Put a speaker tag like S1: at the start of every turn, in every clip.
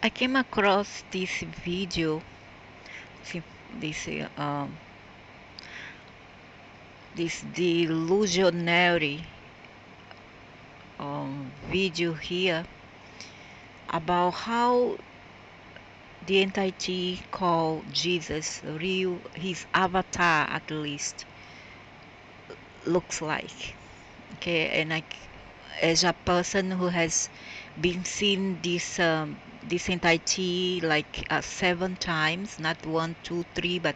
S1: I came across this video, see, this this delusionary video here about how the entity called Jesus, real, his avatar at least, looks like. Okay, and as a person who has been seeing this entity like 7 times, not one, two, three, but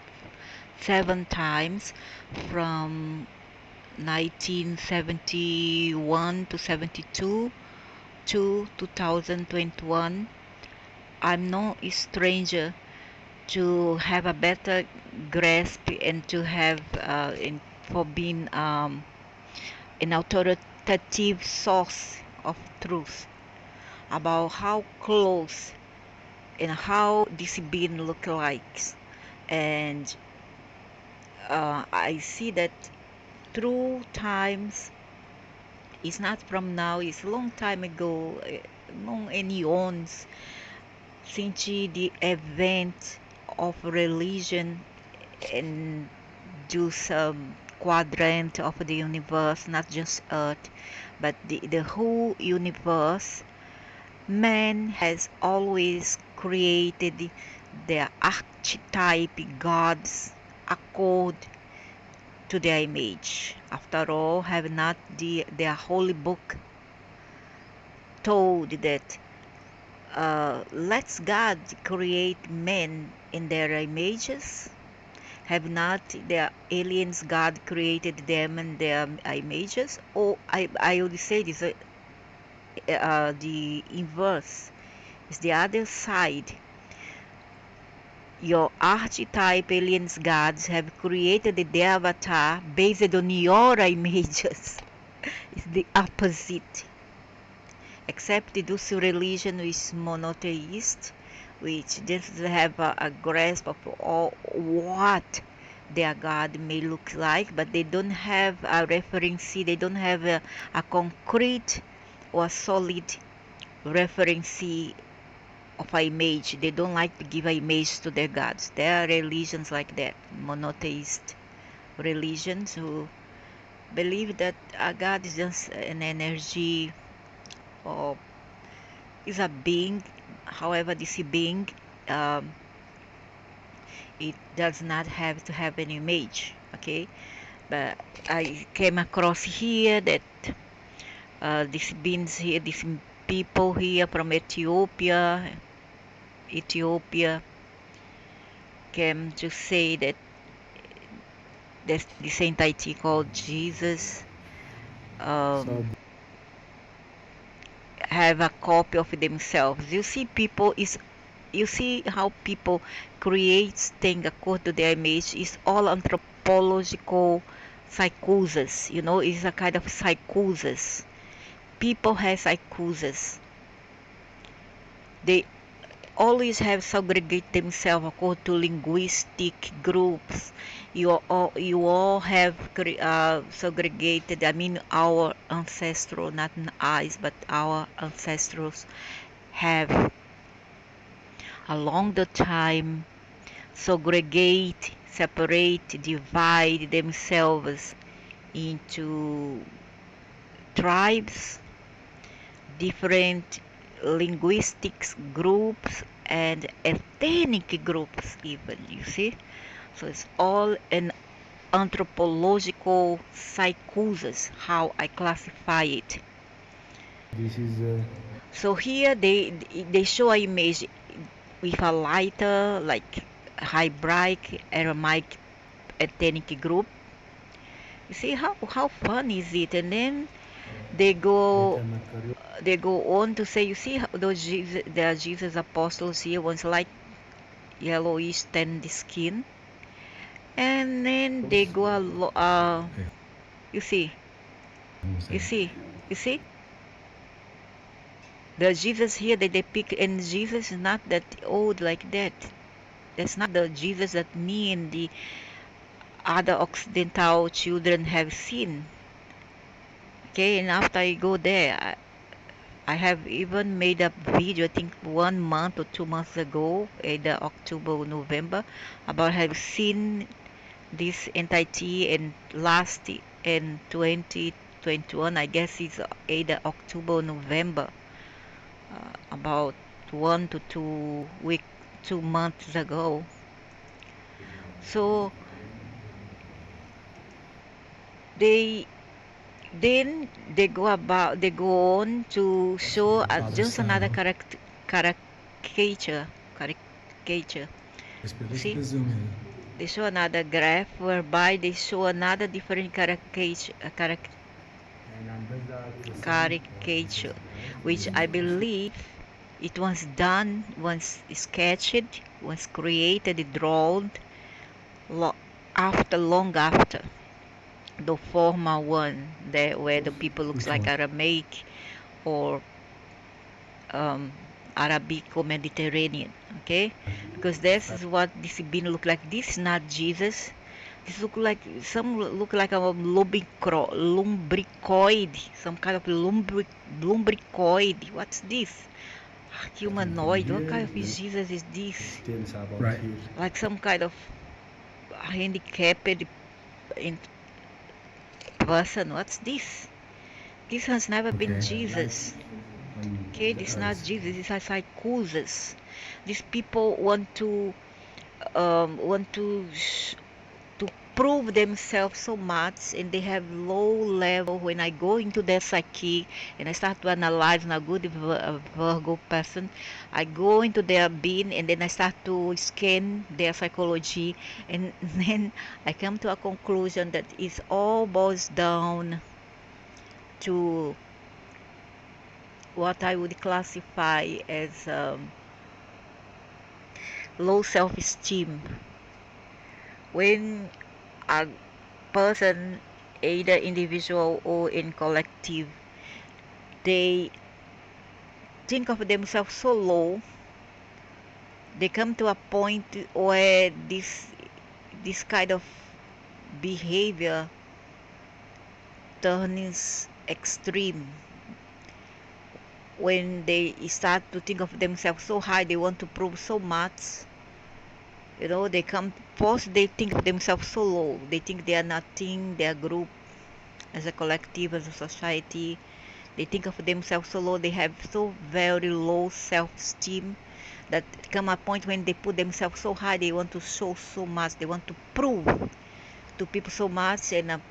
S1: 7 times from 1971 to 72 to 2021. I'm no stranger to have a better grasp and to have for being an authoritative source of truth about how close and how this being look like. And I see that through times, it's not from now, it's a long time ago, long and eons since the event of religion and do some quadrant of the universe, not just Earth, but the whole universe. Man has always created their archetype gods accord to their image. After all, have not their holy book told that let's God create men in their images? Have not the aliens God created them in their images? Or I would say this the inverse is the other side. Your archetype aliens gods have created their avatar based on your images. It's the opposite. Except those religion is monotheist, which just have a grasp of all what their God may look like, but they don't have a reference, they don't have a concrete or solid reference of an image. They don't like to give an image to their gods. There are religions like that, monotheist religions who believe that a God is just an energy or is a being. However, this being, um, it does not have to have an image. Okay, but I came across here that these beings here, these people here from Ethiopia came to say that this entity called Jesus um, have a copy of themselves. You see, you see how people create things according to their image. Is all anthropological psychosis. You know, it's a kind of psychosis. People have psychosis. They always have segregate themselves according to linguistic groups. You all have segregated. I mean, our ancestral, not us, but our ancestors have along the time segregate, separate, divide themselves into tribes, different linguistics groups and ethnic groups even, you see. So it's all an anthropological psychosis, how I classify it.
S2: This is
S1: So here they show an image with a lighter, like hybrid Aramaic ethnic group. You see how fun is it? And then they go
S2: meta-material.
S1: they go on to say, you see how those the Jesus apostles here was like yellowish tanned skin, and then they go you see, you see, you see the Jesus here they depict, and Jesus is not that old like that. That's not the Jesus that me and the other Occidental children have seen. Okay, and after I go there, I have even made a video, I think 1 month or 2 months ago, in the October or November, about have seen this entity in last in 2021. I guess it's either October or November, about 1 to 2 week, 2 months ago. So they then they go on to show
S2: Father,
S1: just
S2: Son,
S1: another
S2: no?
S1: caricature caricature. You
S2: Let's
S1: see,
S2: zoom in.
S1: they show another graph whereby they show another different caricature, which I believe it was done, once sketched, was created, drawn lo- after long after the former one, that where the people looks
S2: Which
S1: like
S2: one?
S1: Aramaic or um, Arabic or Mediterranean. Okay, because this is what this being look like. This is not Jesus. This look like some look like a lumbricoid, some kind of lumbricoid. What's this? Humanoid. What kind of Jesus is this?
S2: Right.
S1: Like some kind of handicapped in person. What's this? This has never been
S2: Okay.
S1: Jesus. Okay, this is not Jesus. This is psychosis. These people want to prove themselves so much, and they have low level. When I go into their psyche and I start to analyze, and a good Virgo person, I go into their being and then I start to scan their psychology, and then I come to a conclusion that it all boils down to what I would classify as low self-esteem. When a person, either individual or in collective, they think of themselves so low, they come to a point where this kind of behavior turns extreme. When they start to think of themselves so high, they want to prove so much. They come first, they think of themselves so low. They think they are nothing, they are group, as a collective, as a society. They think of themselves so low, they have so very low self-esteem, that come a point when they put themselves so high, they want to show so much, they want to prove to people so much, and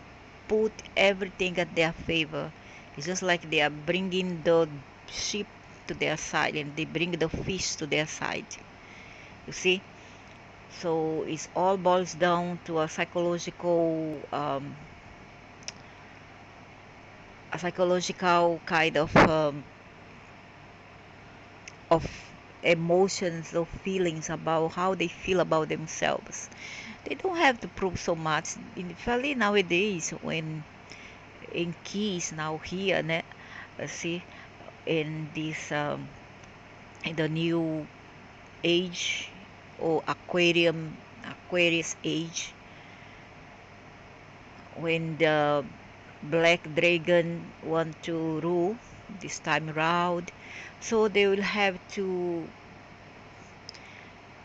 S1: put everything at their favor. It's just like they are bringing the sheep to their side, and they bring the fish to their side. You see? So it all boils down to a psychological kind of emotions or feelings about how they feel about themselves. They don't have to prove so much. Especially nowadays, when in keys now here, see, in this in the new age, or Aquarius age, when the black dragon want to rule this time around, so they will have to,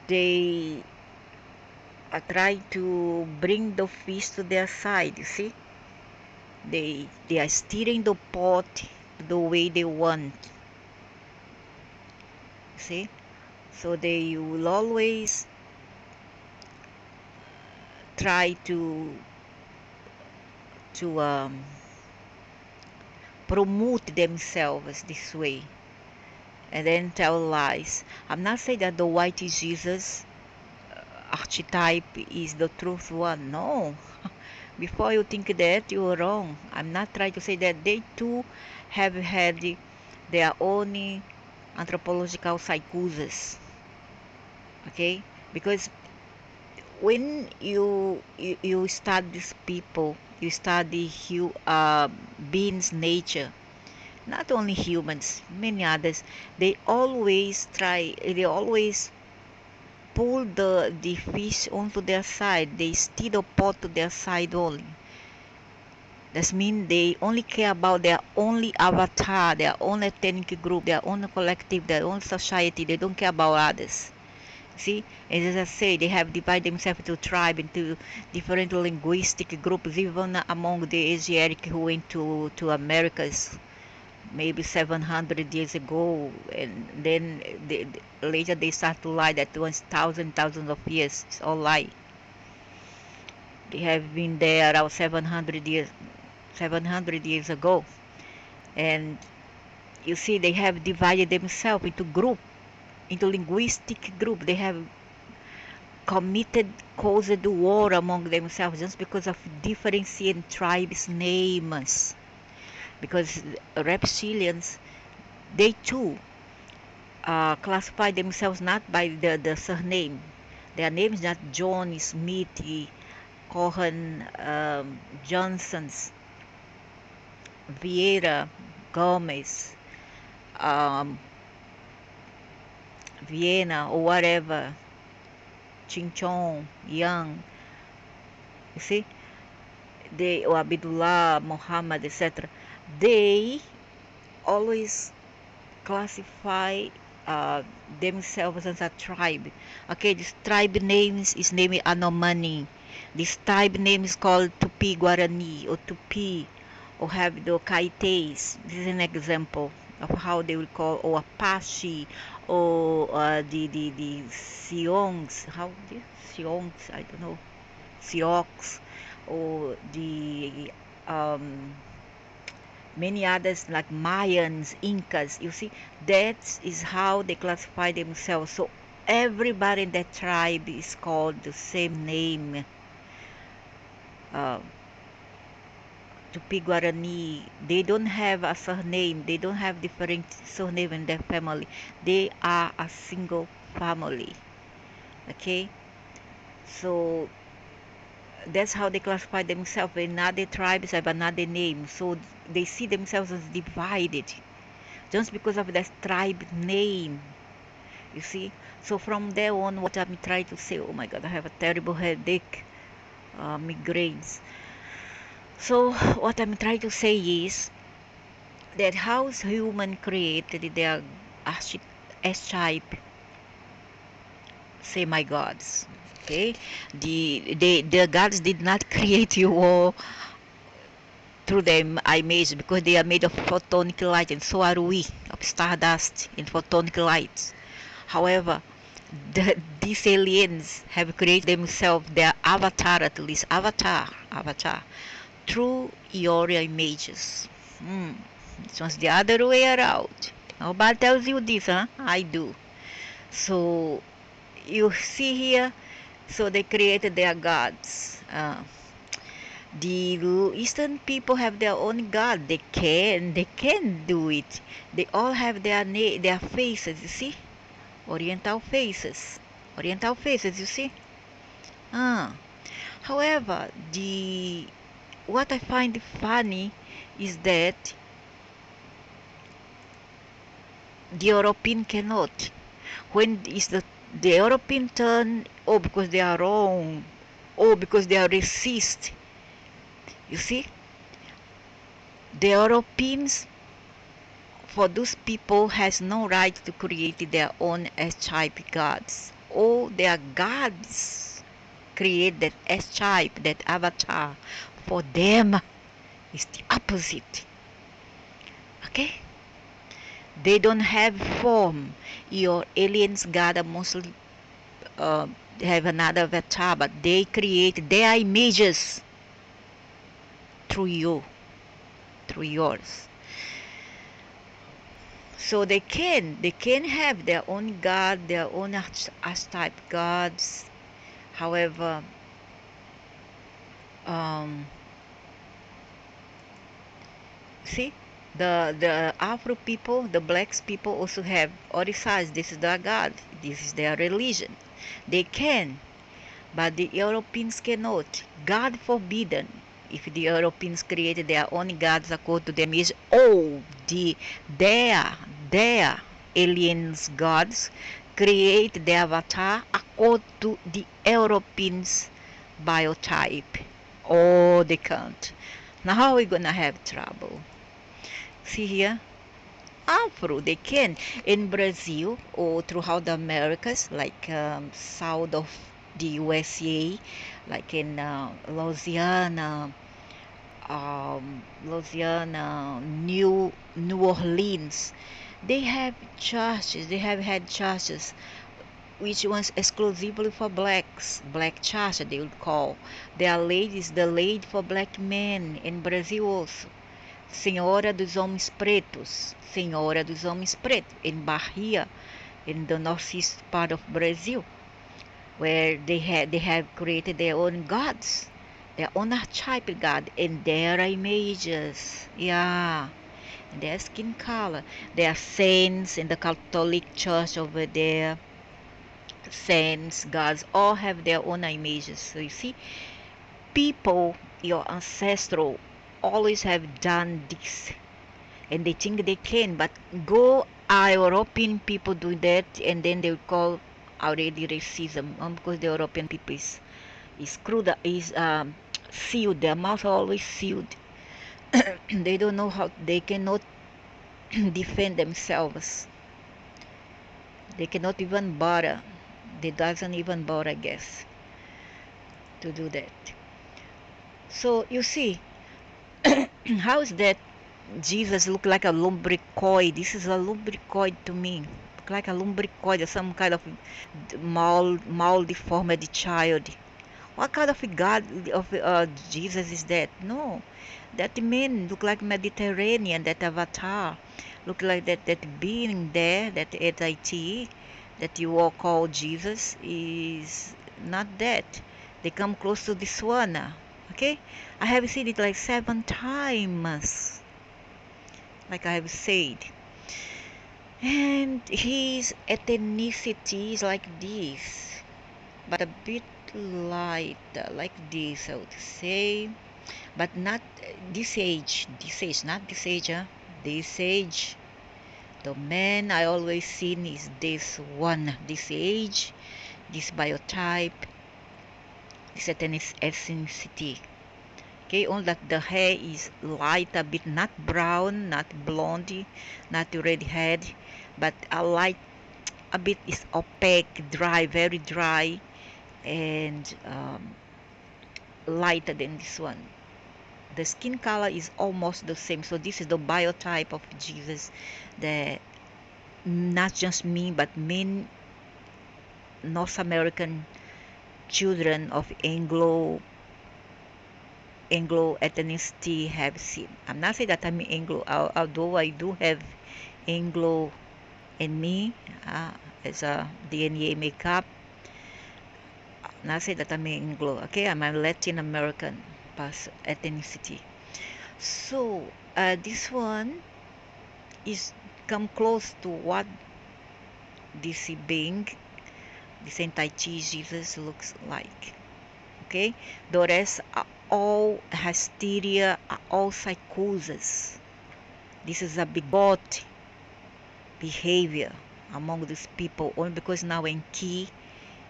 S1: they are trying to bring the fish to their side. You see, they are steering the pot the way they want. See, so they will always try to promote themselves this way, and then tell lies. I'm not saying that the white Jesus archetype is the truth one. No. Before you think that, you're wrong. I'm not trying to say that. They too have had their own anthropological psychosis. Okay? Because when you study these people, you study beings' nature, not only humans, many others, they always pull the fish onto their side. They steer the pot to their side only. That means they only care about their only avatar, their own ethnic group, their own collective, their own society. They don't care about others. See, and as I say, they have divided themselves into tribe, into different linguistic groups, even among the Asiatic who went to Americas maybe 700 years ago, and then later they start to lie that once thousands of years. It's all lie. They have been there around 700 years ago, and you see they have divided themselves into group, into linguistic group. They have caused war among themselves just because of difference in tribes names, because reptilians, they too classify themselves not by the surname. Their name is not John, Smith, Cohen, Johnsons, Vieira, Gomez, um, Vienna, or whatever, Chinchon, Young. You see, they, or Abdullah, Muhammad, etc. They always classify uh, themselves as a tribe. Okay, this tribe names is named Anomani. This tribe name is called Tupi Guarani or Tupi or have the Kaites. This is an example of how they will call, or Apache, or the Siongs. How the Siongs? I don't know. Sioux, or the many others like Mayans, Incas. You see, that is how they classify themselves. So everybody in that tribe is called the same name. Uh, Tupi Guarani, they don't have a surname. They don't have different surname in their family. They are a single family. Okay, so that's how they classify themselves. Another tribes have another name, so they see themselves as divided just because of that tribe name. You see, so from there on, what I'm trying to say, oh my god, I have a terrible headache, migraines. So what I'm trying to say is that how human created their archetype semi-gods. Okay, the gods did not create you all through their image, because they are made of photonic light, and so are we, of stardust and photonic light. However, these aliens have created themselves their avatar, at least avatar, through your images. It was the other way around. Nobody tells you this, huh? I do. So you see here, so they created their gods. The Eastern people have their own god. They can do it. They all have their faces. You see, Oriental faces. You see. Ah. However, the what I find funny is that the European cannot. When is the European turn? Oh, because they are wrong. Oh, because they are racist. You see, the Europeans, for those people, has no right to create their own archetype gods. All their gods create that archetype, that avatar. For them, is the opposite. Okay? They don't have form. Your aliens god are mostly uh, have another avatar, but they create their images through you, through yours. So they can have their own god, their own archetype gods. However, um, see, the Afro people, the blacks people also have Orishas. This is their god. This is their religion. They can, but the Europeans cannot. God forbidden. If the Europeans created their own gods according to their image, oh, their aliens gods create their avatar according to the Europeans biotype. Oh, they can't. Now how are we gonna have trouble? See here? Afro, they can. In Brazil or throughout the Americas, like south of the USA, like in Louisiana, New Orleans, they have churches. They have had churches which was exclusively for blacks, black church they would call. There are ladies, the lady for black men in Brazil also. Senhora dos Homens Pretos, Senhora dos Homens Pretos, in Bahia, in the northeast part of Brazil, where they have created their own gods, their own archetypal god, and their images, yeah, and their skin color. There are saints in the Catholic Church over there. Saints, gods, all have their own images. So you see, people, your ancestral, always have done this and they think they can, but go European people do that and then they will call already racism, because the European people is screwed, is sealed, their mouth are always sealed. They don't know how, they cannot defend themselves, they cannot even bother, they doesn't even bother, I guess, to do that. So you see, how is that Jesus look like a lumbricoid? This is a lumbricoid to me. Look like a lumbricoid, some kind of maldeformed child. What kind of a God of Jesus is that? No, that man look like Mediterranean. That avatar look like that being there. That it that you all call Jesus is not that. They come close to this one. Okay, I have seen it like 7 times, like I have said. And his ethnicity is like this, but a bit light, like this, I would say. But not this age, not this age, huh? This age. The man I always seen is this one, this age, this biotype, this ethnicity. Okay, only that the hair is light a bit, not brown, not blondie, not red head, but a light, a bit is opaque, dry, very dry, and lighter than this one. The skin color is almost the same. So this is the biotype of Jesus that not just me, but many North American children of Anglo ethnicity have seen. I'm not saying that I'm Anglo, although I do have Anglo in me as a DNA makeup. Not say that I'm Anglo, okay? I'm a Latin American ethnicity. So this one is come close to what this being, this anti-Chi Jesus looks like. Okay, the rest are all hysteria, are all psychosis. This is a bigot behavior among these people only because now Enki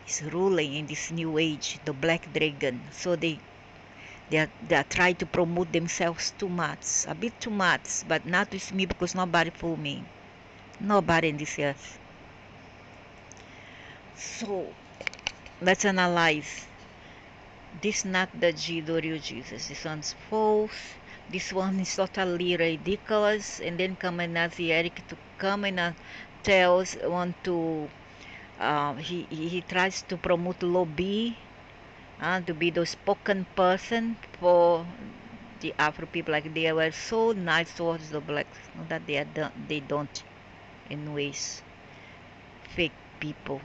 S1: is ruling in this new age, the black dragon. So they are trying to promote themselves too much, a bit too much, but not with me because nobody fool me, nobody in this earth. So let's analyze. This not the real Jesus. This one's false. This one is totally ridiculous. And then come an Asiatic to come and tells want to he tries to promote lobby to be the spoken person for the Afro people. Like they were so nice towards the blacks. Not that they don't in ways. Fake people,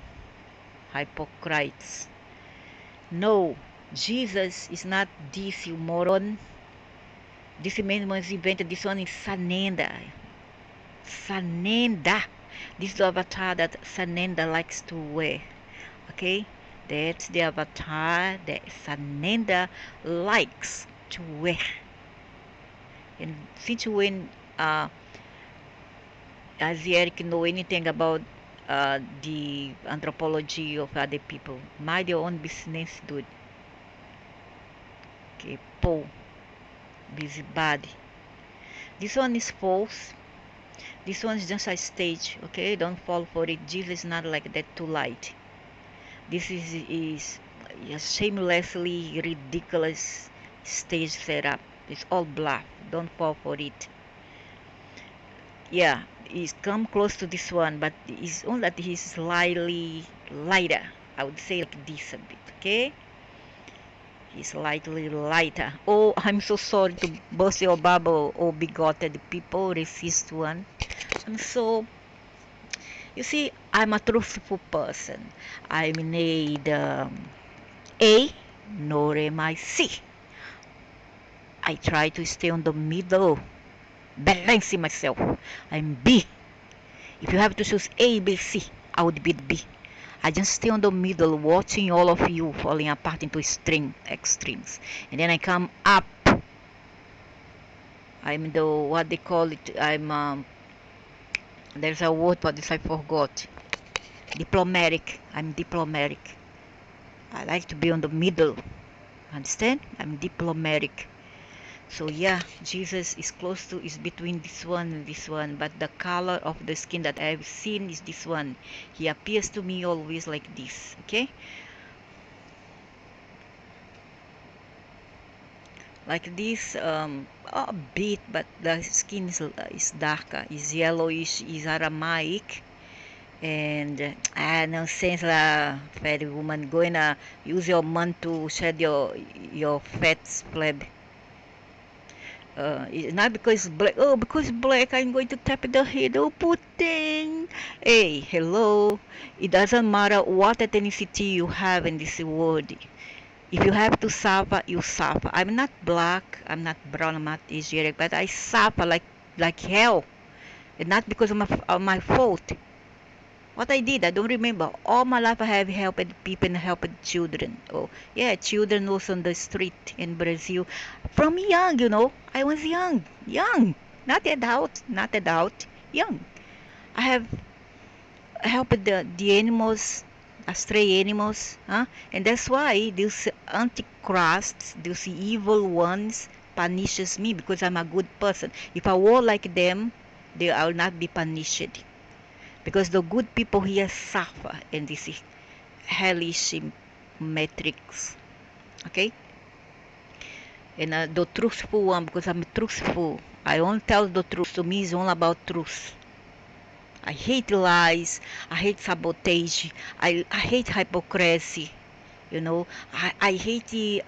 S1: hypocrites. No, Jesus is not this, you moron. This man was invented. This one is Sanenda. Sanenda. This is the avatar that Sanenda likes to wear. Okay? That's the avatar that Sanenda likes to wear. And since when Asiatic know anything about the anthropology of other people, mind your own business, dude. Okay, Paul. busybody. This one is false. This one is just a stage, okay? Don't fall for it. Jesus is not like that, too light. This is a shamelessly ridiculous stage setup. It's all bluff. Don't fall for it. Yeah, he's come close to this one, but it's only that he's slightly lighter. I would say like this a bit, okay? He's slightly lighter. Oh, I'm so sorry to burst your bubble, oh bigoted people, racist one. I'm so, you see, I'm a truthful person. I'm neither A nor am I C. I try to stay on the middle, balancing myself. I'm B. If you have to choose A, B, C, I would be B. I just stay on the middle, watching all of you falling apart into extremes. And then I come up. I'm the, what they call it, there's a word for this I forgot. Diplomatic. I'm diplomatic. I like to be on the middle. Understand? I'm diplomatic. So yeah, Jesus is close to, is between this one and this one, but the color of the skin that I've seen is this one. He appears to me always like this, okay? Like this, a bit, but the skin is darker, is yellowish, is Aramaic, and no sense lah, fairy woman, going use your month to shed your fat flab. It's not because it's black. Oh, because black, I'm going to tap the head. Oh, poor thing. Hey, hello. It doesn't matter what ethnicity you have in this world. If you have to suffer, you suffer. I'm not black. I'm not brown. I'm not Asiatic, but I suffer like hell. And not because of my fault. What I did, I don't remember. All my life I have helped people and helped children. Oh, yeah, children was on the street in Brazil. From young, I was young. Not adult, young. I have helped the animals, stray animals, huh? And that's why these antichrists, these evil ones, punishes me because I'm a good person. If I were like them, I will not be punished. Because the good people here suffer in this hellish matrix. Okay? And the truthful one, because I'm truthful, I only tell the truth. To me, it's all about truth. I hate lies. I hate sabotage. I hate hypocrisy. I hate the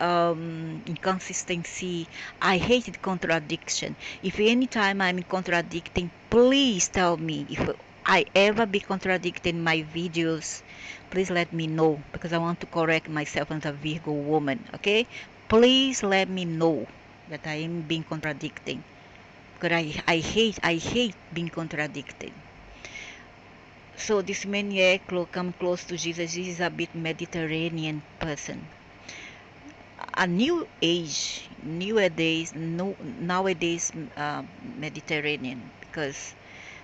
S1: inconsistency. I hate the contradiction. If any time I'm contradicting, please tell me. If I ever be contradicting my videos, please let me know because I want to correct myself as a Virgo woman. Okay? Please let me know that I am being contradicting because I hate being contradicted. So this maniac come close to Jesus. This is a bit Mediterranean person. A new age, nowadays Mediterranean, because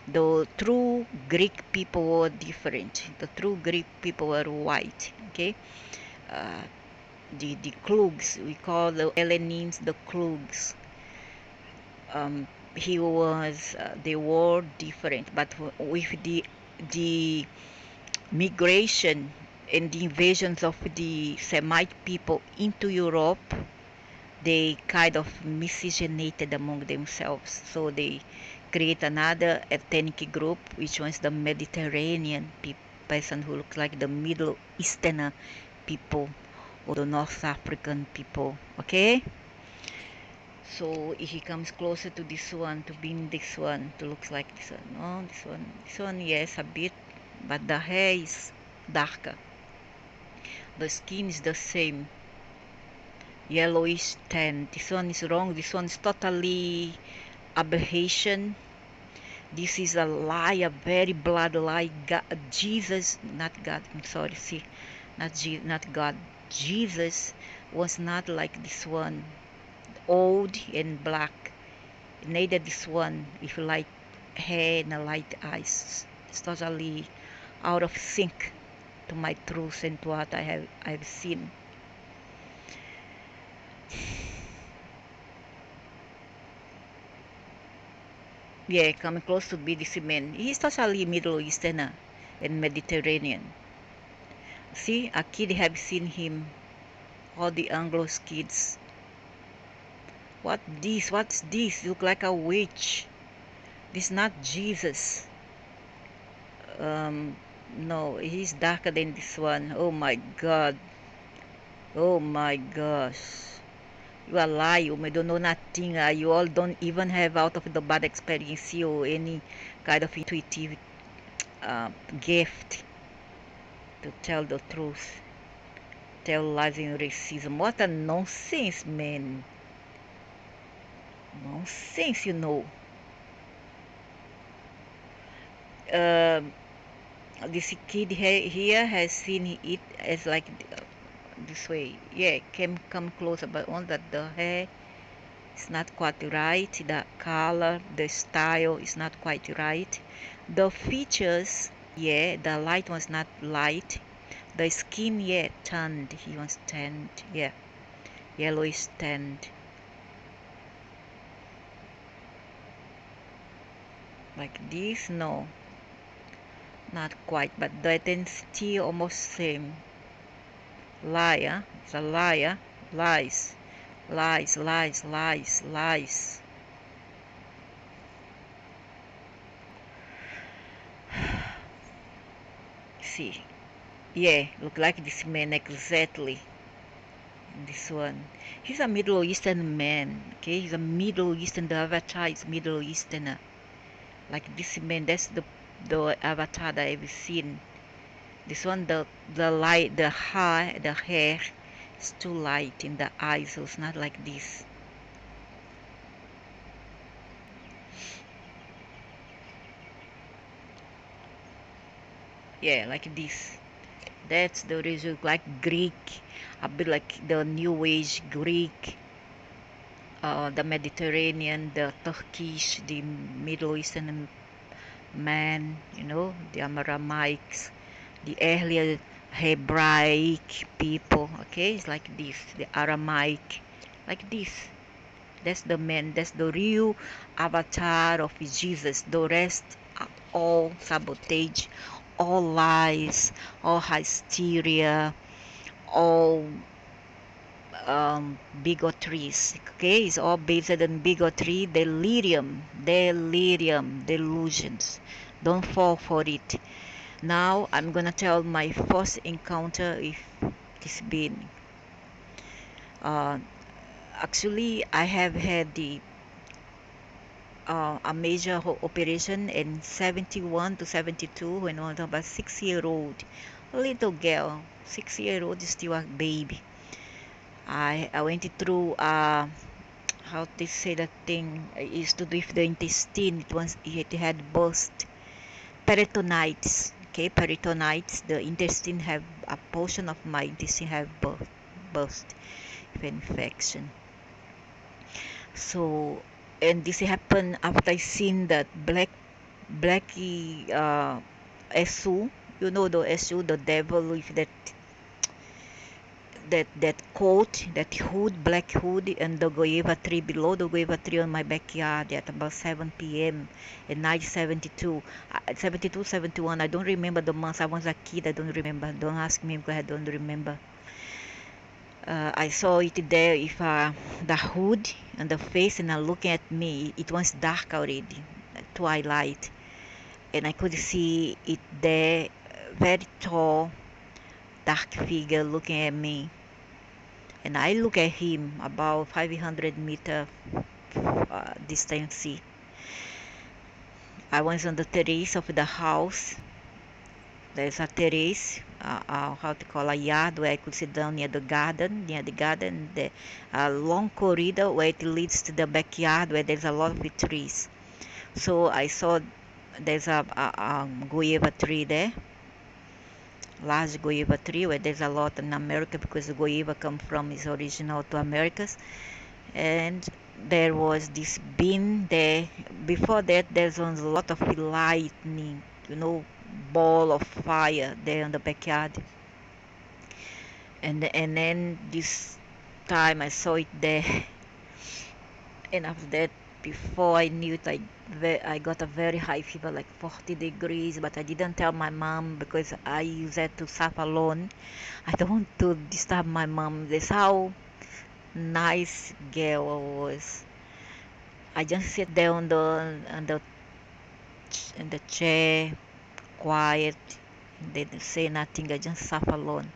S1: the true Greek people were different. The true Greek people were white. Okay, uh, the Klugs, we call the Hellenines the Klugs. Um, they were different, but with the migration and the invasions of the Semite people into Europe, they kind of miscegenated among themselves. So they create another ethnic group, which was the Mediterranean person who looks like the Middle Eastern people or the North African people. Okay? So if he comes closer to this one, to being this one, to looks like this one. No, this one, yes, a bit, but the hair is darker. The skin is the same, yellowish tan. This one is wrong. This one is totally aberration. This is a lie, a very blood lie. Jesus, not God. I'm sorry. See, not God. Jesus was not like this one, old and black. Neither this one, if you light hair and light eyes. It's totally out of sync to my truth and to what I've seen. Yeah, coming close to be this man. He's totally Middle Eastern and Mediterranean. See, a kid have seen him. All the Anglo's kids. What this? What's this? Look like a witch. This not Jesus. Um, no, he's darker than this one. Oh my God. Oh my gosh. You are lying. You don't know nothing. You all don't even have out of the bad experience or any kind of intuitive gift to tell the truth. Tell lies in racism. What a nonsense, man. Nonsense, you know. Um, this kid here has seen it as like this way. Yeah, come closer, but on that the hair is not quite right. The color, the style is not quite right. The features, yeah, the light was not light. The skin, yeah, tanned. He was tanned, yeah, yellowish tanned. Like this, no, not quite, but the intensity almost same. Liar, it's a liar, lies, lies, lies, lies, lies. See, yeah, look like this man exactly. This one, he's a Middle Eastern man. Okay, he's a Middle Eastern. The avatar is Middle Eastern. Like this man, that's the avatar that I've seen. This one, the light, the hair is too light in the eyes, so it's not like this. Yeah, like this. That's the reason, like Greek, a bit like the New Age Greek, the Mediterranean, the Turkish, the Middle Eastern man, the Aramaics, the earlier Hebraic people. Okay, it's like this, the Aramaic, like this. That's the man, that's the real avatar of Jesus. The rest are all sabotage, all lies, all hysteria, all bigotries. Okay, it's all based on bigotry, delusions. Don't fall for it. Now I'm gonna tell my first encounter if it's been. Uh, Actually, I have had a major operation in 71 to 72 when I was about 6 year old, a little girl, 6 year old, still a baby. I went through how they say that thing is to do with the intestine. It had burst, peritonitis. Okay, peritonitis. The intestine have a portion of my intestine have burst with infection. So, and this happened after I seen that blacky SU. You know the SU, the devil with that coat, that hood, black hood, and the guava tree below the guava tree on my backyard at about 7 p.m. in 1972. 72, 71. I don't remember the months. I was a kid. I don't remember. Don't ask me because I don't remember. I saw it there with the hood and the face, and looking at me. It was dark already, twilight, and I could see it there, very tall, dark figure looking at me. And I look at him about 500-meter distance. I was on the terrace of the house. There's a terrace, how to call a yard where I could sit down near the garden, the long corridor where it leads to the backyard where there's a lot of trees. So I saw there's a guava tree there, large guava tree where there's a lot in America because the guava come from its original to Americas. And there was this bin there. Before that, there's a lot of lightning, ball of fire there in the backyard. And then this time I saw it there, and after that before I knew it, I got a very high fever, like 40 degrees, but I didn't tell my mom because I used that to suffer alone. I don't want to disturb my mom. That's how nice girl I was. I just sit there on the chair, quiet, and didn't say nothing. I just suffer alone.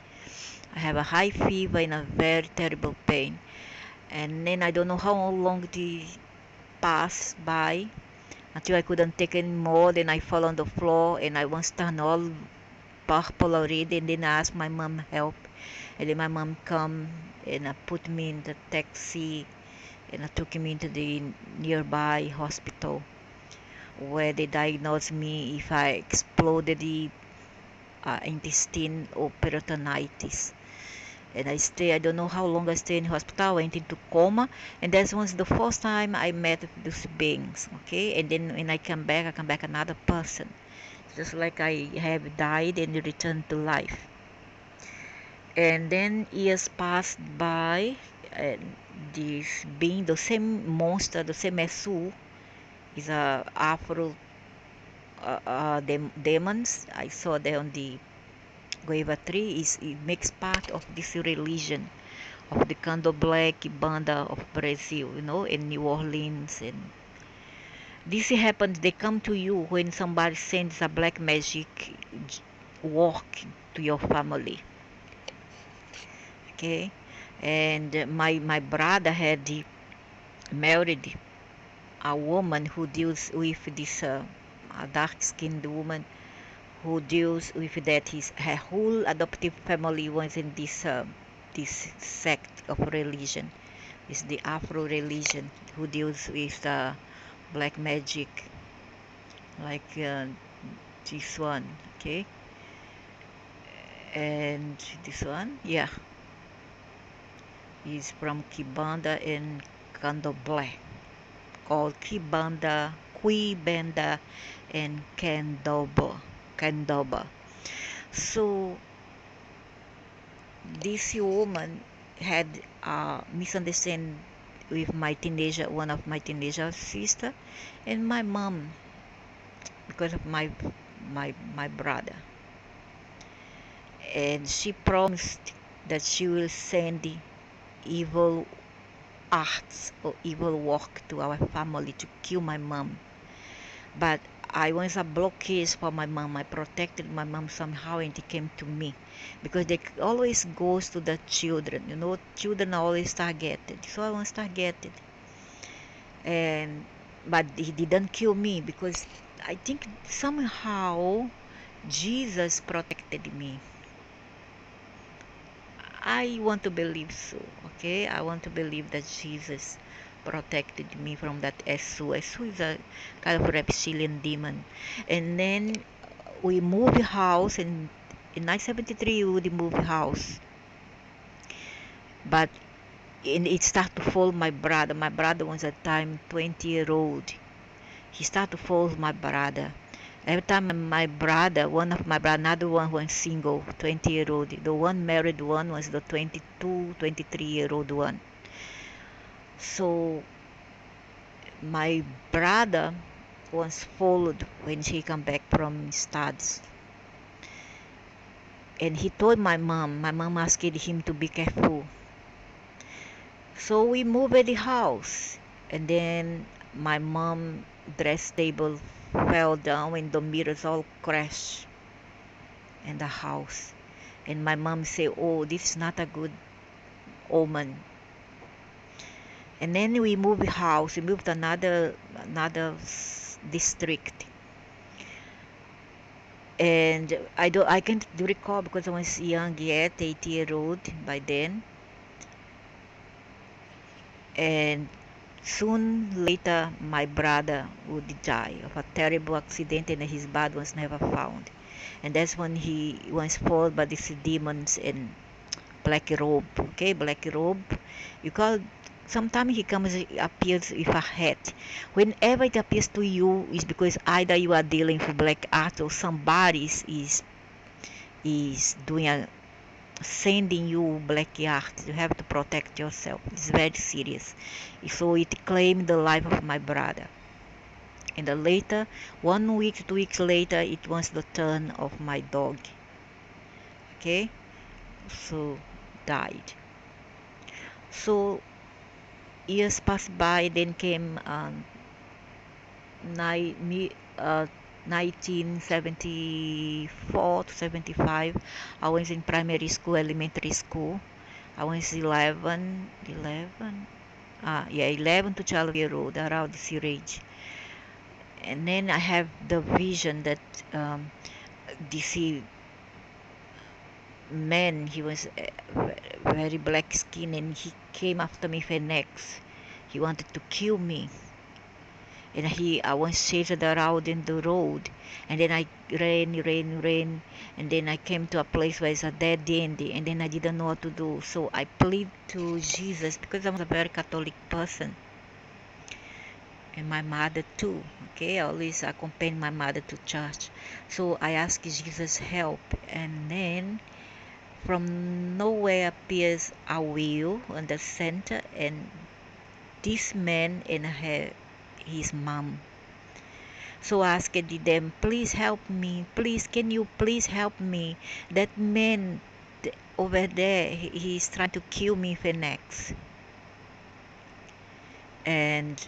S1: I have a high fever and a very terrible pain. And then I don't know how long it passed by until I couldn't take any more. Then I fell on the floor and I was turned all purple already. And then I asked my mom help. And then my mom come and put me in the taxi and took me into the nearby hospital where they diagnosed me if I exploded the intestine or peritonitis. And I don't know how long I stayed in hospital. I went into coma, and that was the first time I met those beings. Okay, and then when I come back another person, just like I have died and returned to life. And then years passed by, and this being the same monster, the same Esu, is a Afro demons. I saw there on the guava tree. It makes part of this religion of the Candomblé banda of Brazil, in New Orleans. And this happens, they come to you when somebody sends a black magic work to your family. Okay? And my brother had married a woman who deals with this, a dark-skinned woman who deals with that. Her whole adoptive family was in this sect of religion. It's the Afro religion who deals with black magic, like this one, okay? And this one, yeah, is from Kibanda and Candomblé, called Quibanda, and Candomba. So this woman had a misunderstanding with one of my teenager sister, and my mom, because of my brother. And she promised that she will send the evil arts or evil work to our family to kill my mom. But I was a blockage for my mom. I protected my mom somehow, and it came to me because they always goes to the children. Children are always targeted. So I was targeted, and but he didn't kill me because I think somehow Jesus protected me. I want to believe so. Okay, I want to believe that Jesus protected me from that Esu. Esu is a kind of reptilian demon. And then we moved house, and in 1973 we would move house. But it started to follow my brother. My brother was at the time 20-year-old. He started to follow my brother. Every time one of my brother, another one was single, 20-year-old. The one married one was the 22, 23-year-old one. So my brother was followed when he come back from studies. And he told my mom asked him to be careful. So we moved the house, and then my mom dress table fell down and the mirrors all crashed in the house. And my mom said, "Oh, this is not a good omen." And then we moved house. We moved to another district. And I can't recall because I was young yet, 80-year-old by then. And soon later, my brother would die of a terrible accident, and his body was never found. And that's when he was followed by these demons in black robe. Okay, black robe. You call. Sometimes he appears with a hat. Whenever it appears to you, is because either you are dealing with black art or somebody is doing sending you backyard. You have to protect yourself. It's very serious. So it claimed the life of my brother. And later, 1 week, 2 weeks later, it was the turn of my dog. Okay, so died. So years passed by. Then came ni- uh, 1974 to 75. I was in primary school, elementary school. I was 11 to 12-year old, around this age. And then I have the vision that this man, he was very black skin, and he came after me for an axe. He wanted to kill me. And I was chased around in the road, and then I ran, and then I came to a place where it's a dead end, and then I didn't know what to do. So I plead to Jesus, because I was a very Catholic person, and my mother too. Okay, I always accompany my mother to church. So I asked Jesus help, and then from nowhere appears a wheel on the center, and this man and his mom. So I asked them, please help me. Please, can you please help me? That man over there, he's trying to kill me for next. And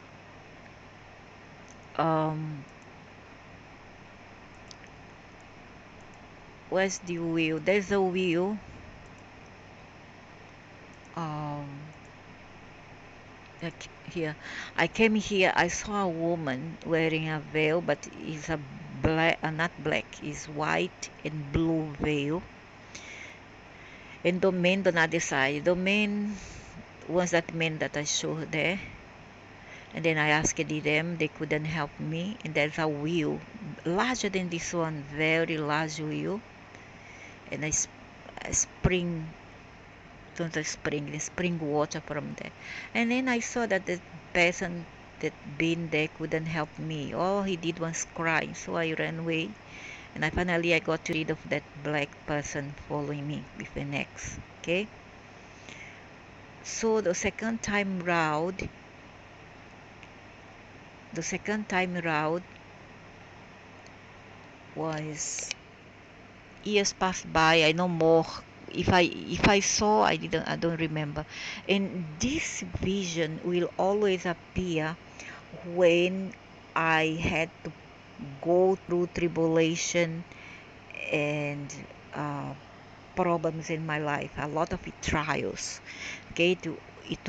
S1: where's the wheel? There's a wheel. Like here, I came here. I saw a woman wearing a veil, but it's a black, not black, it's white and blue veil. And the man on the other side, the man was that man that I showed there. And then I asked them, they couldn't help me. And there's a wheel, larger than this one, very large wheel. And I spring, don't I spring, the spring water from there. And then I saw that the person that been there couldn't help me. All he did was cry. So I ran away. And I got rid of that black person following me with an axe. Okay. So the second time round was years passed by. I know more. If I saw, I don't remember. And this vision will always appear when I had to go through tribulation and problems in my life, a lot of trials. Okay, it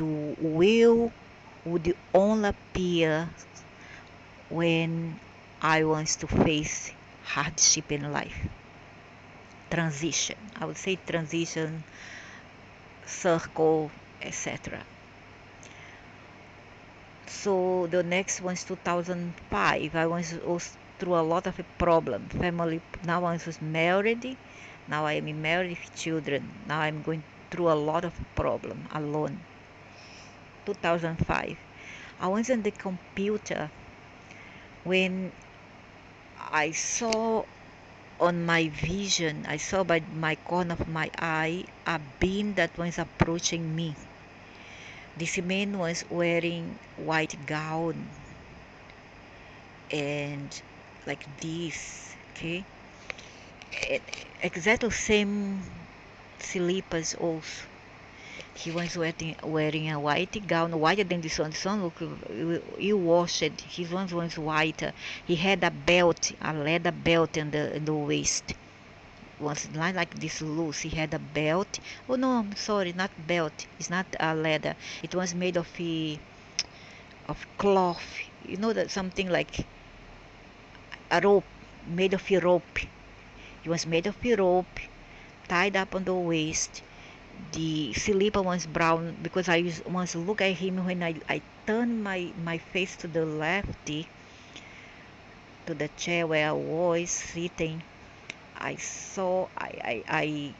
S1: would only appear when I want to face hardship in life. Transition, I would say transition, circle, etc. So the next one's 2005. I was through a lot of problem. Family. Now I was married. Now I am married with children. Now I'm going through a lot of problem alone. 2005. I was on the computer when I saw on my vision, I saw by my corner of my eye a being that was approaching me. This man was wearing white gown and like this, okay, and exactly same slippers also. He was wearing a white gown, whiter than this one. This one look, you washed. His one was whiter. He had a belt, a leather belt in the waist. Was not like this loose. He had a belt. Oh no, I'm sorry, not belt. It's not a leather. It was made of cloth. You know that something like a rope, made of a rope. It was made of a rope, tied up on the waist. The slipper was brown because I once look at him when I turned my face to the lefty, to the chair where I was sitting. I saw I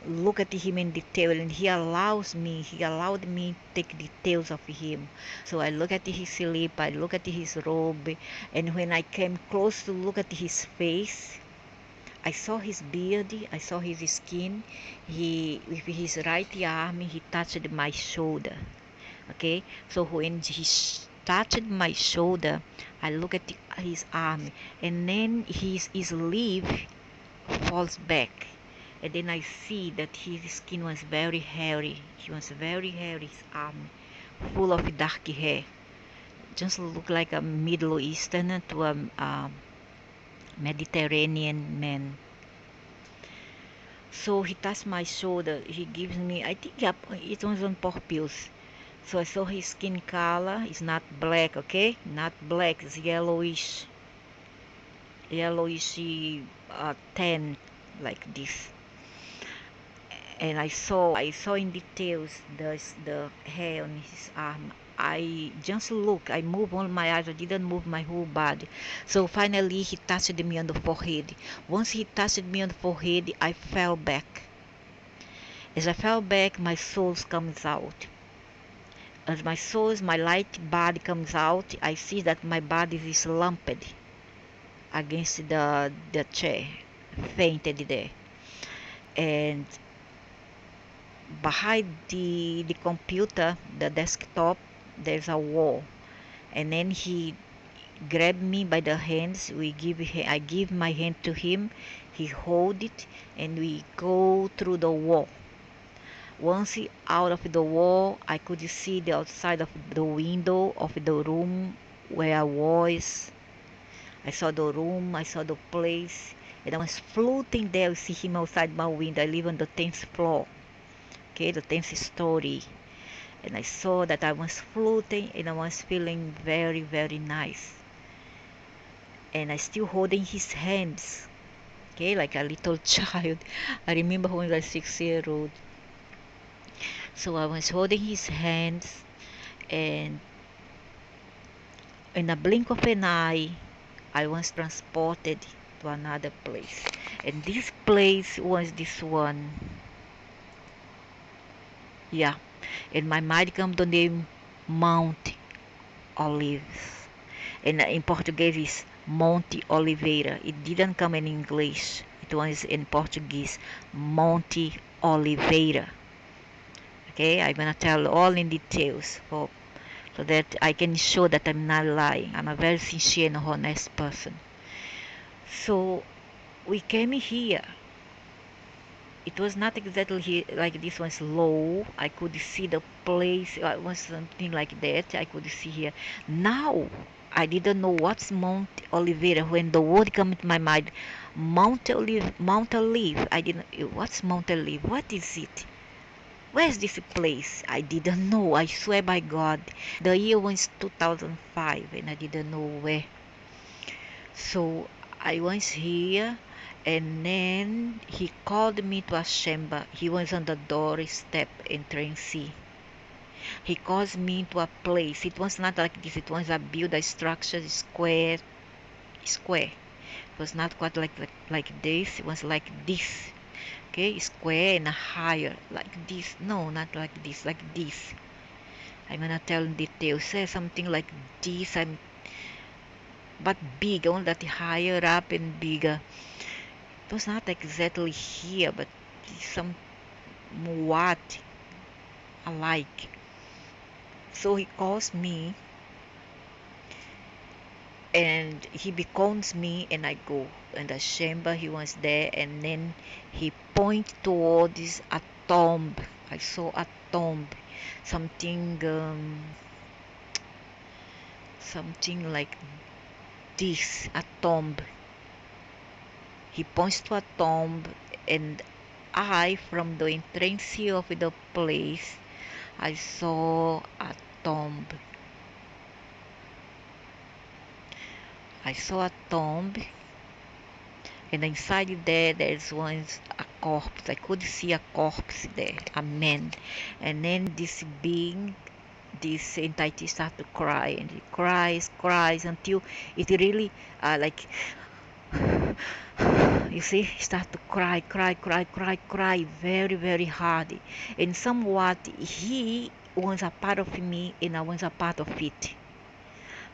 S1: look at him in detail, and he allowed me take details of him. So I look at his slip, I look at his robe, and when I came close to look at his face, I saw his beard, I saw his skin. He, with his right arm, he touched my shoulder. Okay, so when he touched my shoulder, I look at his arm, and then his sleeve falls back, and then I see that his skin was very hairy. He was very hairy, his arm, full of dark hair. Just look like a Middle Eastern to a Mediterranean man. So he touched my shoulder. He gives me, I think it was on purpose. So I saw his skin color. It's not black, okay? Not black. It's yellowish, tan, like this. And I saw in details the hair on his arm. I just look. I move on my eyes. I didn't move my whole body. So finally, he touched me on the forehead. Once he touched me on the forehead, I fell back. As I fell back, my soul comes out. As my light body comes out, I see that my body is slumped against the chair, fainted there. And behind the computer, the desktop, there's a wall. And then he grabbed me by the hands. I give my hand to him. He hold it, and we go through the wall. Once out of the wall, I could see the outside of the window of the room where I was. I saw the room, I saw the place, and I was floating there. I see him outside my window. I live on the 10th floor, okay, the 10th story. And I saw that I was floating, and I was feeling very, very nice. And I still holding his hands, okay, like a little child. I remember when I was 6 years old. So I was holding his hands, and in a blink of an eye, I was transported to another place. And this place was this one. Yeah. In my mind comes the name Mount Olives. And in Portuguese is Monte Oliveira. It didn't come in English. It was in Portuguese, Monte Oliveira. Okay, I'm gonna tell all in details so that I can show that I'm not lying. I'm a very sincere and honest person. So we came here. It was not exactly here, like this was low. I could see the place. It was something like that. I could see here. Now I didn't know what's Mount Oliveira when the word came to my mind. Mount Olive. I didn't. What's Mount Olive? What is it? Where's this place? I didn't know. I swear by God. The year was 2005, and I didn't know where. So I was here, and then he called me to a chamber. He was on the doorstep entrance. He calls me to a place. It was not like this. It was a build, a structure, square. It was not quite like this. It was like this. Okay, square and higher, like this. No, not like this. Like this. I'm gonna tell in details. Say something like this. But big, only that higher up and bigger. It was not exactly here, but somewhat alike. So he calls me, and he beckons me, and I go. In the chamber, he was there, and then he points towards a tomb. I saw a tomb, something, something like this, a tomb. He points to a tomb, and I, from the entrance of the place, I saw a tomb. I saw a tomb, and inside there's a corpse. I could see a corpse there, a man. And then this being, this entity starts to cry, and he cries until it really, like, you see, start to cry very, very hard. And somewhat he was a part of me, and I was a part of it.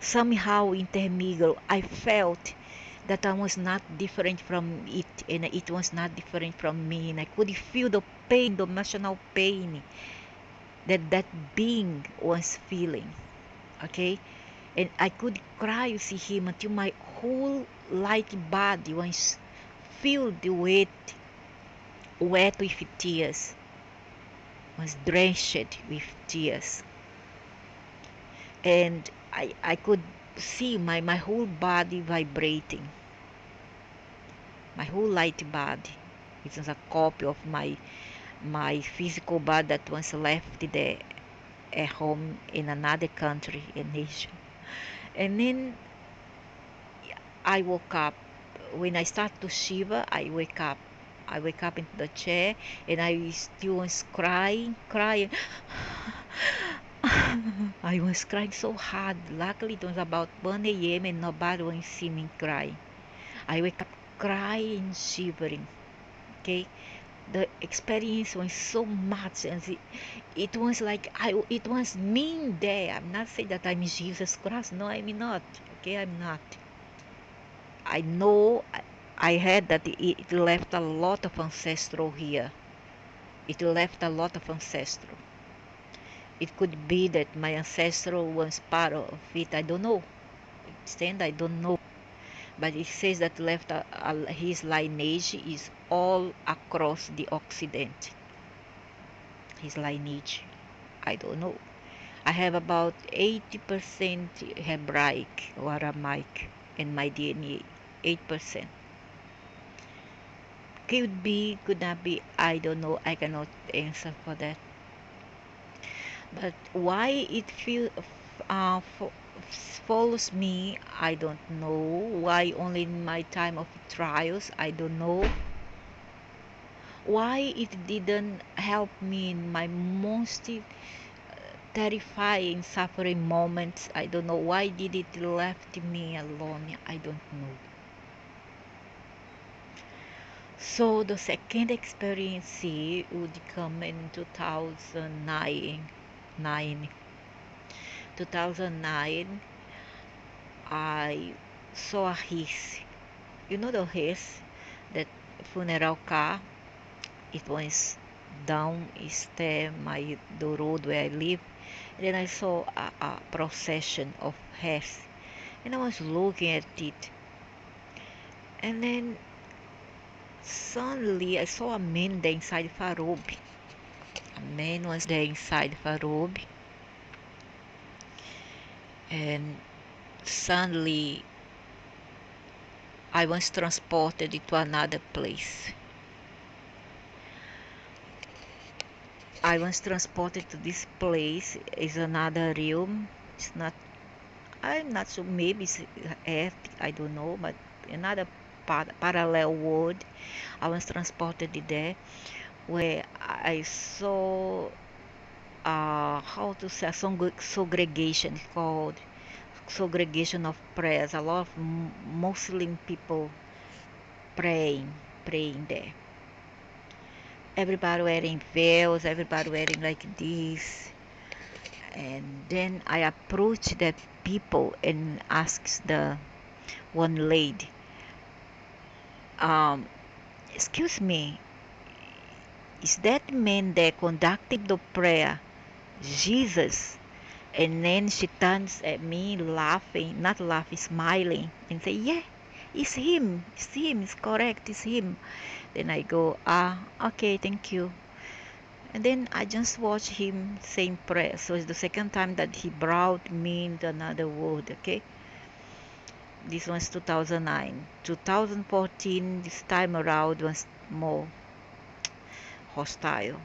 S1: Somehow intermingled, I felt that I was not different from it, and it was not different from me, and I could feel the pain, the emotional pain that that being was feeling. Okay, and I could cry to see him until my whole light body was filled wet with tears, was drenched with tears, and I could see my whole body vibrating, my whole light body. It was a copy of my physical body that was left there at home in another country in Asia. And then I woke up. When I start to shiver, I wake up. I wake up into the chair and I still was crying. I was crying so hard. Luckily, it was about 1 a.m. and nobody was see me cry. I wake up crying, shivering. Okay, the experience was so much, and it was like it was me there. I'm not saying that I'm Jesus Christ. No, I'm not. Okay, I'm not. I know I heard that it left a lot of ancestral here. It left a lot of ancestral. It could be that my ancestral was part of it. I don't know. Stand, I don't know. But it says that left his lineage is all across the Occident. His lineage, I don't know. I have about 80% Hebraic or Aramaic in my DNA. 8%. Could be, could not be, I don't know. I cannot answer for that. But why it follows me, I don't know. Why only in my time of trials, I don't know. Why it didn't help me in my most terrifying suffering moments, I don't know. Why did it left me alone, I don't know. So the second experience would come in 2009. I saw a hearse. You know the hearse, that funeral car. It was down the road where I live. And then I saw a procession of hearse, and I was looking at it. And then suddenly I saw a man there inside of a robe. A man was there inside of a robe, and suddenly I was transported to another place. I was transported to this place. Is another realm. It's not. I'm not sure. Maybe it's Earth. I don't know. But another parallel world. I was transported there, where I saw how to say segregation. It's called segregation of prayers. A lot of Muslim people praying there. Everybody wearing veils, everybody wearing like this. And then I approached the people and asked the one lady, excuse me, is that man there conducting the prayer Jesus? And then she turns at me laughing, not laughing, smiling, and say, yeah, it's him, it's correct, it's him. Then I go, okay, thank you. And then I just watched him saying prayer. So it's the second time that he brought me into another world, okay? This was 2009. 2014, this time around was more hostile.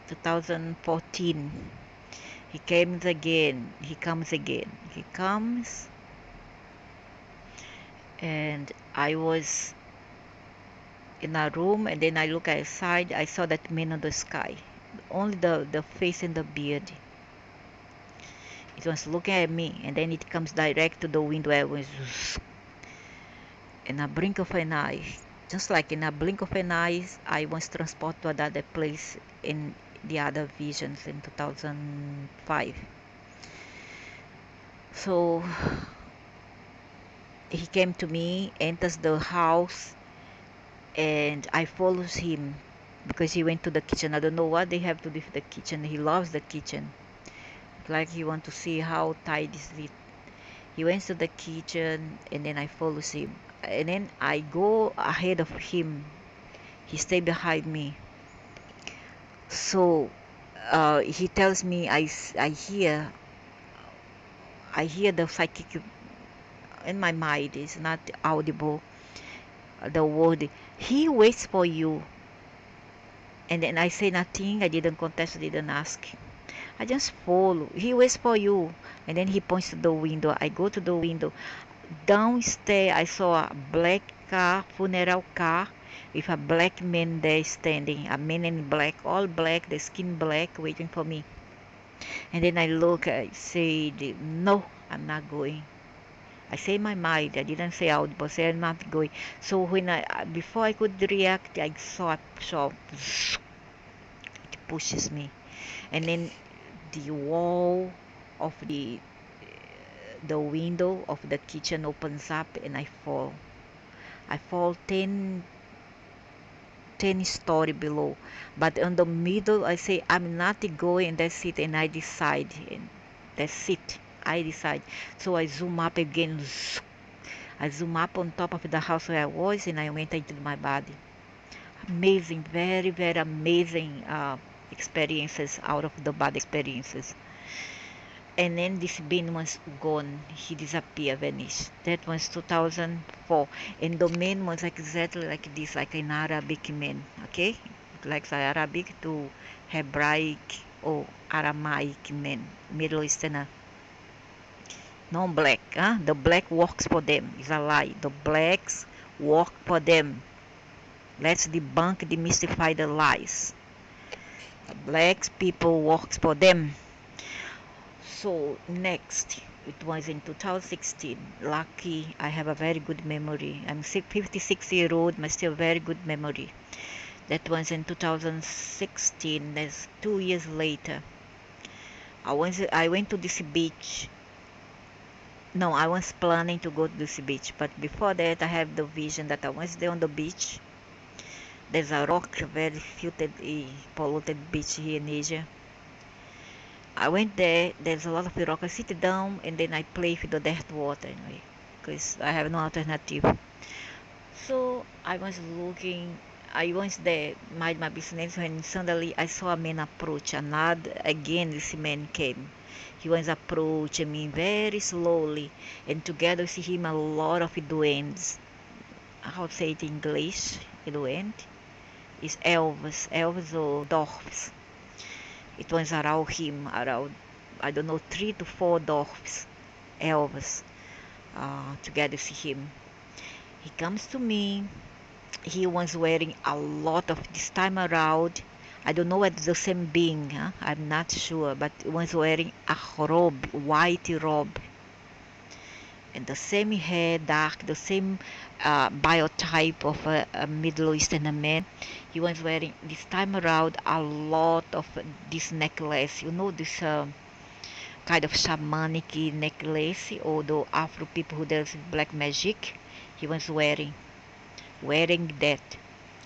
S1: 2014, he comes again. He comes, and I was in a room, and then I look outside. I saw that man on the sky, only the face and the beard. It was looking at me, and then it comes direct to the window. I was in a blink of an eye, just like in a blink of an eye, I was transported to another place in the other visions in 2005. So he came to me, enters the house, and I follows him because he went to the kitchen. I don't know what they have to do with the kitchen. He loves the kitchen. Like he want to see how tidy is it. He went to the kitchen and then I follows him. And then I go ahead of him. He stay behind me. So he tells me I hear the psychic in my mind. It's not audible. The word he waits for you. And then I say nothing. I didn't contest. I didn't ask. I just follow. He waits for you. And then he points to the window. I go to the window. Downstairs, I saw a black car, funeral car, with a black man there standing. A man in black, all black, the skin black, waiting for me. And then I look, I say, no, I'm not going. I say my mind. I didn't say out, but say I'm not going. So when before I could react, I saw it pushes me, and then the wall of the window of the kitchen opens up, and I fall. I fall 10 story below, but in the middle I say I'm not going, and that's it, and I decide, and that's it, I decide. So I zoom up again. I zoom up on top of the house where I was, and I went into my body. Amazing, very very amazing experiences out of the body experiences. And then this bean was gone. He disappeared, vanished. That was 2004. And the man was exactly like this, like an Arabic man. Okay? Like the Arabic to Hebraic or Aramaic man. Middle Eastern. Non-black. Huh? The black works for them. It's a lie. The blacks work for them. Let's debunk, demystify the lies. The blacks people works for them. So next, it was in 2016. Lucky, I have a very good memory. I'm 56-year-old, but still very good memory. That was in 2016. That's 2 years later. I went to this beach. No, I was planning to go to this beach, but before that, I have the vision that I was there on the beach. There's a rock, very filtered, polluted beach here in Asia. I went there, there's a lot of rock. I sit down and then I play with the dirt water anyway, because I have no alternative. So I was looking, I was there, mind my business, when suddenly I saw a man approach. Another, again, this man came. He was approaching me very slowly, and together with him a lot of duendes. How to say it in English? Duende? Is elves or dwarfs. It was around him, around, I don't know, 3 to 4 dwarfs, elves, together with him. He comes to me. He was wearing a lot of, this time around, I don't know whether it's the same being, huh? I'm not sure, but he was wearing a robe, white robe, and the same hair, dark, the same biotype of a Middle Eastern man. He was wearing, this time around, a lot of this necklace, this kind of shamanic necklace, or the Afro people who does black magic. He was wearing that,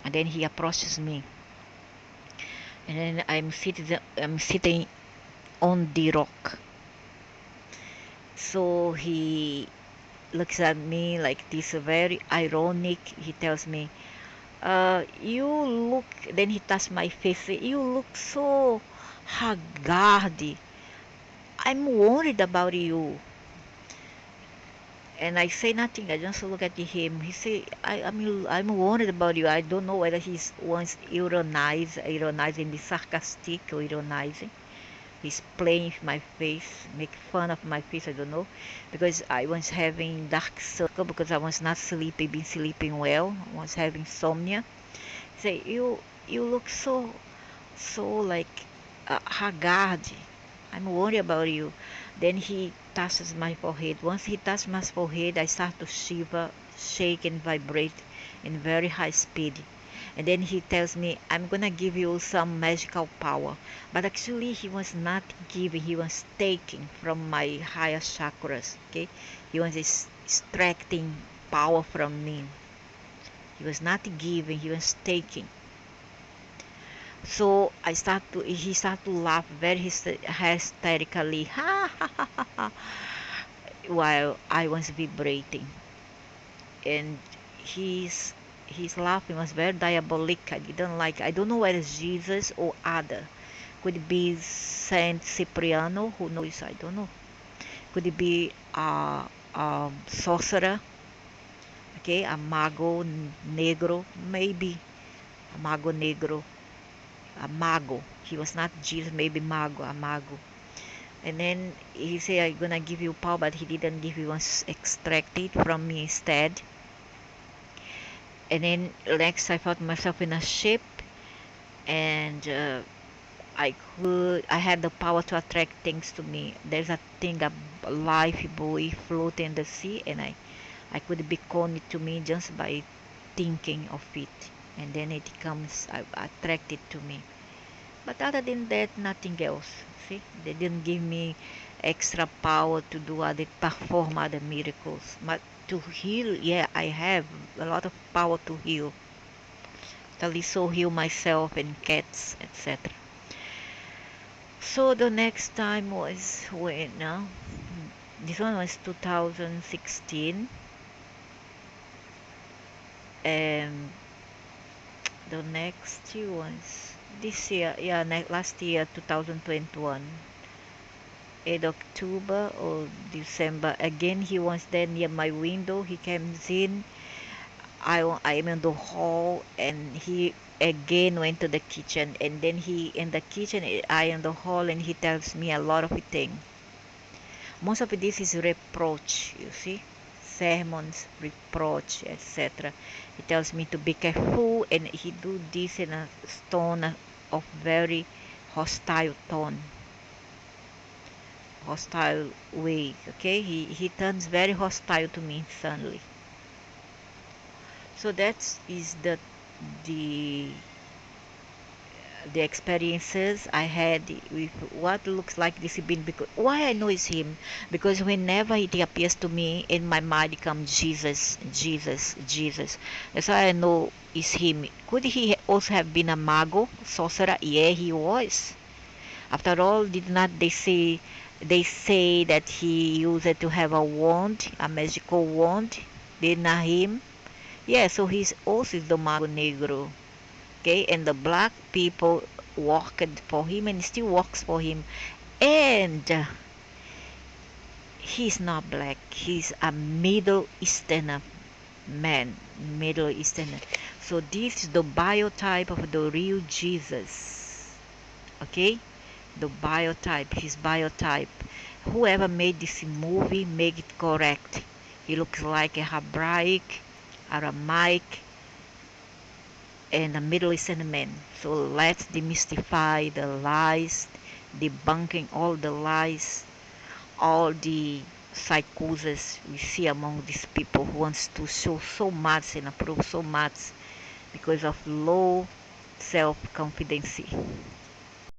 S1: and then he approaches me, and then I'm sitting on the rock. So he looks at me like this, very ironic. He tells me, you look, then he touched my face, you look so haggard. I'm worried about you. And I say nothing. I just look at him. He say, I'm worried about you. I don't know whether he's once ironizing, be sarcastic or ironizing. He's playing with my face, make fun of my face. I don't know, because I was having dark circle because I was not sleeping, been sleeping well. I was having insomnia. He say, you look so like haggard. I'm worried about you. Then he touches my forehead. Once he touches my forehead, I start to shiver, shake, and vibrate in very high speed. And then he tells me, I'm gonna give you some magical power. But actually, he was not giving, he was taking from my higher chakras. Okay, he was extracting power from me. He was not giving, he was taking. So he started to laugh very hysterically, ha ha ha ha ha, while I was vibrating. And his laughing was very diabolic. I didn't like. I don't know whether it's Jesus or other. Could it be Saint Cipriano? Who knows? I don't know. Could it be a sorcerer? Okay, a mago negro, maybe a mago negro, a mago. He was not Jesus, maybe mago, a mago. And then he said, "I'm gonna give you power," but he didn't give. He was extracted from me instead. And then next, I found myself in a ship, and I had the power to attract things to me. There's a thing, a life buoy floating in the sea, and I could become it to me just by thinking of it, and then it comes attracted to me. But other than that, nothing else. See, they didn't give me extra power to do other, perform other miracles. But to heal, yeah, I have a lot of power to heal. At least so heal myself and cats, etc. So the next time was when? This one was 2016, and the next year was this year. Yeah, last year, 2021. 8 October or December. Again, he was there near my window. He comes in. I'm in the hall, and he again went to the kitchen. And then he in the kitchen, I in the hall, and he tells me a lot of things. Most of this is reproach, you see, sermons, reproach, etc. He tells me to be careful, and he do this in a tone of very hostile tone. Hostile way. Okay, he turns very hostile to me suddenly. So that is the the experiences I had with what looks like discipline. Because why I know it's him, because whenever it appears to me in my mind comes Jesus, Jesus, Jesus. That's why I know it's him. Could he also have been a mago, sorcerer? Yeah, he was. After all, did not they say that he used it to have a wand, a magical wand? Did not him? Yeah, so he's also the Mago Negro. Okay, and the black people worked for him and still works for him. And he's not black. He's a Middle Eastern man. Middle Eastern. So this is the biotype of the real Jesus. Okay? The biotype, his biotype. Whoever made this movie made it correct. He looks like a Hebraic, Aramaic, and a Middle Eastern man. So let's demystify the lies, debunking all the lies, all the psychosis we see among these people who wants to show so much and approve so much because of low self-confidence.